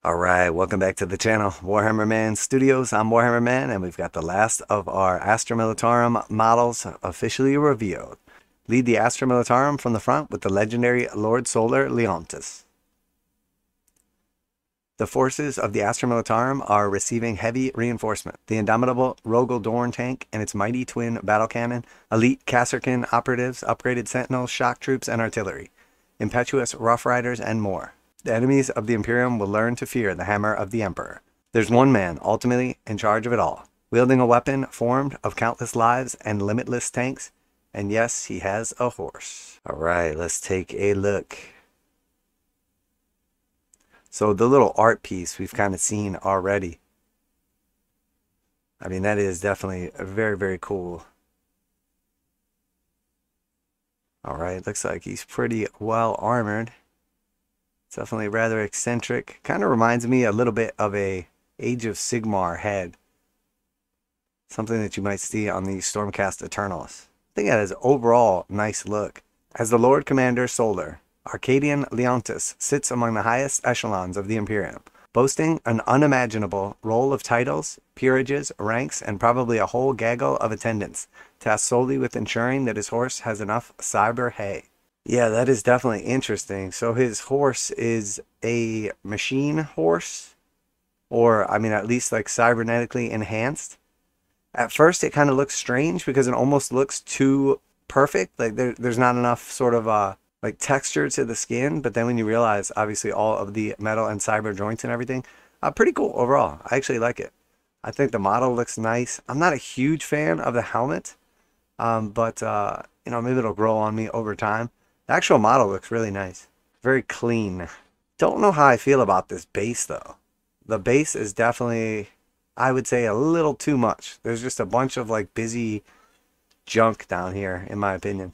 Alright, welcome back to the channel, Warhammer Man Studios. I'm Warhammer Man, and we've got the last of our Astra Militarum models officially revealed. Lead the Astra Militarum from the front with the legendary Lord Solar Leontus. The forces of the Astra Militarum are receiving heavy reinforcement. The indomitable Rogel Dorn tank and its mighty twin battle cannon, elite Kasserkin operatives, upgraded sentinels, shock troops, and artillery, impetuous rough riders, and more. The enemies of the Imperium will learn to fear the hammer of the Emperor. There's one man ultimately in charge of it all, wielding a weapon formed of countless lives and limitless tanks, and yes, he has a horse. Alright, let's take a look. So the little art piece we've kind of seen already. I mean, that is definitely very, very cool. Alright, looks like he's pretty well armored. Definitely rather eccentric. Kind of reminds me a little bit of a Age of Sigmar head. Something that you might see on the Stormcast Eternals. I think that is overall nice look. As the Lord Commander Solar, Arcadian Leontus sits among the highest echelons of the Imperium, boasting an unimaginable roll of titles, peerages, ranks, and probably a whole gaggle of attendants, tasked solely with ensuring that his horse has enough cyber hay. Yeah, that is definitely interesting. So his horse is a machine horse, or I mean at least like cybernetically enhanced. At first it kind of looks strange because it almost looks too perfect. Like there's not enough sort of like texture to the skin, but then when you realize obviously all of the metal and cyber joints and everything, pretty cool overall. I actually like it. I think the model looks nice. I'm not a huge fan of the helmet, but you know, maybe it'll grow on me over time. The actual model looks really nice. Very clean. Don't know how I feel about this base though. The base is definitely, I would say, a little too much. There's just a bunch of like busy junk down here in my opinion.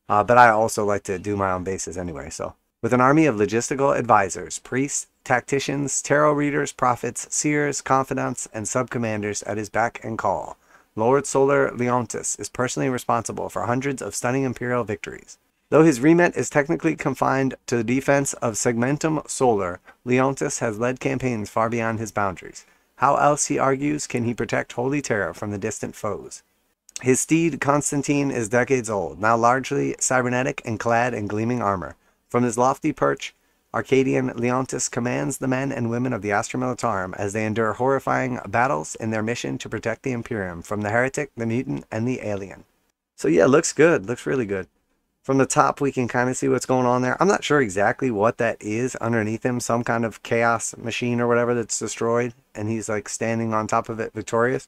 But I also like to do my own bases anyway. So with an army of logistical advisors, priests, tacticians, tarot readers, prophets, seers, confidants, and sub-commanders at his beck and call, Lord Solar Leontus is personally responsible for hundreds of stunning imperial victories. Though his remit is technically confined to the defense of Segmentum Solar, Leontus has led campaigns far beyond his boundaries. How else, he argues, can he protect Holy Terra from the distant foes? His steed, Constantine, is decades old, now largely cybernetic and clad in gleaming armor. From his lofty perch, Arcadian Leontus commands the men and women of the Astra Militarum as they endure horrifying battles in their mission to protect the Imperium from the heretic, the mutant, and the alien. So yeah, looks good. Looks really good. From the top, we can kind of see what's going on there. I'm not sure exactly what that is underneath him. Some kind of chaos machine or whatever that's destroyed. And he's like standing on top of it victorious.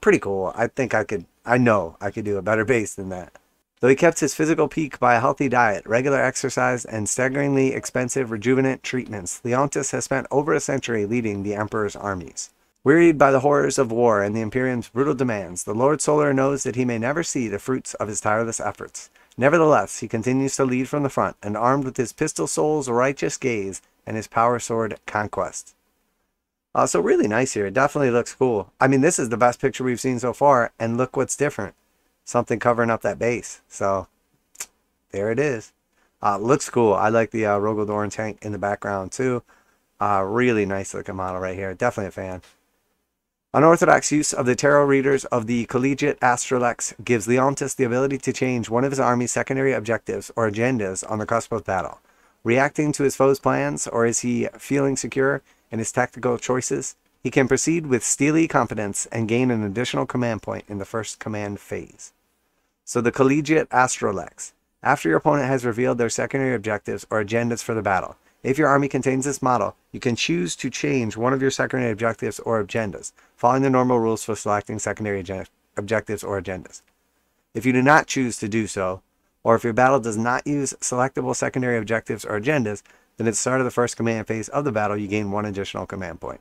Pretty cool. I know I could do a better base than that. Though he kept his physical peak by a healthy diet, regular exercise, and staggeringly expensive rejuvenant treatments, Leontus has spent over a century leading the Emperor's armies. Wearied by the horrors of war and the Imperium's brutal demands, the Lord Solar knows that he may never see the fruits of his tireless efforts. Nevertheless, he continues to lead from the front, and armed with his pistol soul's righteous gaze and his power sword conquest. So really nice here. It definitely looks cool. I mean, this is the best picture we've seen so far, and look what's different. Something covering up that base. So, there it is. Looks cool. I like the Rogel Dorn tank in the background, too. Really nice looking model right here. Definitely a fan. Unorthodox use of the tarot readers of the collegiate Astralex gives Leontus the ability to change one of his army's secondary objectives or agendas on the cusp of battle. Reacting to his foe's plans, or is he feeling secure in his tactical choices, he can proceed with steely confidence and gain an additional command point in the first command phase. So the collegiate Astralex. After your opponent has revealed their secondary objectives or agendas for the battle, if your army contains this model, you can choose to change one of your secondary objectives or agendas, following the normal rules for selecting secondary objectives or agendas. If you do not choose to do so, or if your battle does not use selectable secondary objectives or agendas, then at the start of the first command phase of the battle, you gain one additional command point.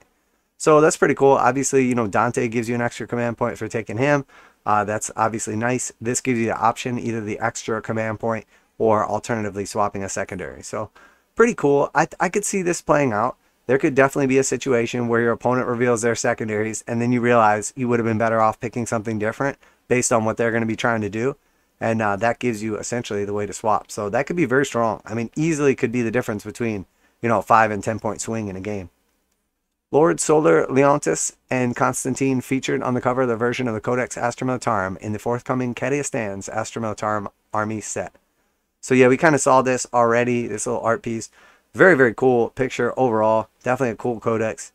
So that's pretty cool. Obviously, you know, Dante gives you an extra command point for taking him. That's obviously nice. This gives you the option, either the extra command point or alternatively swapping a secondary. So pretty cool. I could see this playing out. There could definitely be a situation where your opponent reveals their secondaries and then you realize you would have been better off picking something different based on what they're going to be trying to do. And that gives you essentially the way to swap. So that could be very strong. I mean, easily could be the difference between, you know, 5 and 10 point swing in a game. Lord Solar Leontus and Constantine featured on the cover of the version of the Codex Astromilitarum in the forthcoming Stan's Astromilitarum Army set. So yeah, we kind of saw this already, this little art piece. Very, very cool picture overall. Definitely a cool codex.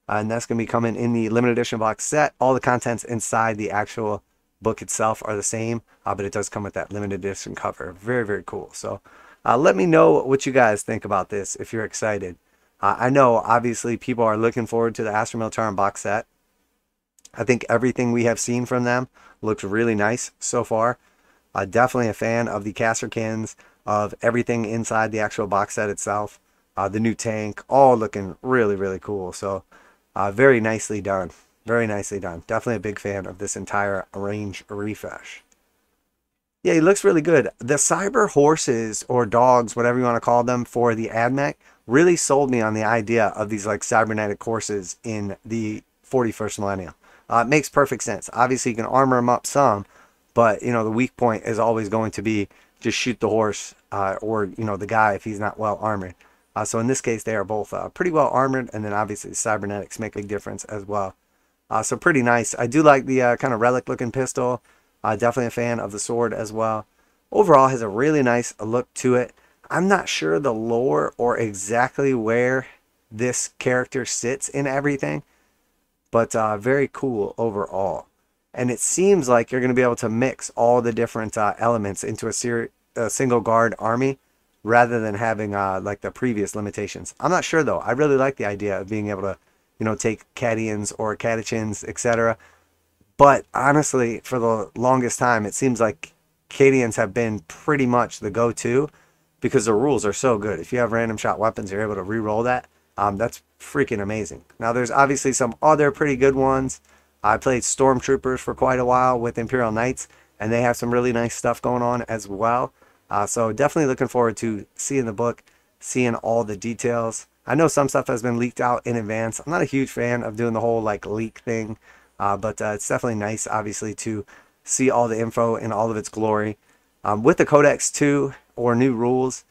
And that's going to be coming in the limited edition box set. All the contents inside the actual book itself are the same, but it does come with that limited edition cover. Very, very cool. So let me know what you guys think about this if you're excited. I know, obviously, people are looking forward to the Astromilitarum box set. I think everything we have seen from them looks really nice so far. Definitely a fan of the casterkins, of everything inside the actual box set itself. The new tank, all looking really, really cool. So very nicely done. Very nicely done. Definitely a big fan of this entire range refresh. Yeah, he looks really good. The cyber horses or dogs, whatever you want to call them, for the AdMech really sold me on the idea of these like cybernetic horses in the 41st millennium. It makes perfect sense. Obviously, you can armor them up some, but you know the weak point is always going to be just shoot the horse or you know the guy if he's not well armored. So in this case, they are both pretty well armored, and then obviously the cybernetics make a big difference as well. So pretty nice. I do like the kind of relic looking pistol. Definitely a fan of the sword as well. Overall, has a really nice look to it. I'm not sure the lore or exactly where this character sits in everything, but very cool overall. And it seems like you're going to be able to mix all the different elements into a single guard army rather than having like the previous limitations. I'm not sure though. I really like the idea of being able to, you know, take Cadians or Catechins, etc. But honestly, for the longest time, it seems like Cadians have been pretty much the go-to because the rules are so good. If you have random shot weapons, you're able to re-roll that. That's freaking amazing. Now, there's obviously some other pretty good ones. I played Stormtroopers for quite a while with Imperial Knights, and they have some really nice stuff going on as well. So definitely looking forward to seeing the book, seeing all the details. I know some stuff has been leaked out in advance. I'm not a huge fan of doing the whole like leak thing, but it's definitely nice, obviously, to see all the info in all of its glory. With the Codex 2 or new rules,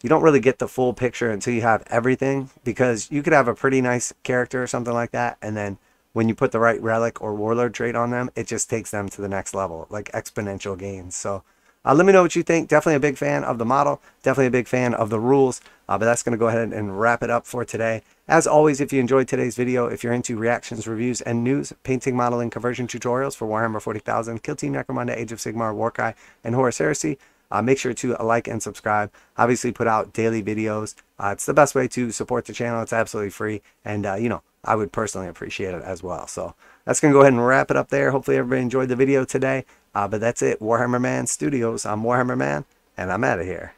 you don't really get the full picture until you have everything, because you could have a pretty nice character or something like that, and then when you put the right relic or warlord trait on them, it just takes them to the next level, like exponential gains. So let me know what you think. Definitely a big fan of the model. Definitely a big fan of the rules. But that's going to go ahead and wrap it up for today. As always, if you enjoyed today's video, if you're into reactions, reviews, and news, painting, modeling, conversion tutorials for Warhammer 40,000, Kill Team Necromunda, Age of Sigmar, Warcry, and Horus Heresy, make sure to like and subscribe. Obviously, put out daily videos. It's the best way to support the channel. It's absolutely free. And, you know, I would personally appreciate it as well. So that's going to go ahead and wrap it up there. Hopefully everybody enjoyed the video today. But that's it. Warhammer Man Studios. I'm Warhammer Man, and I'm out of here.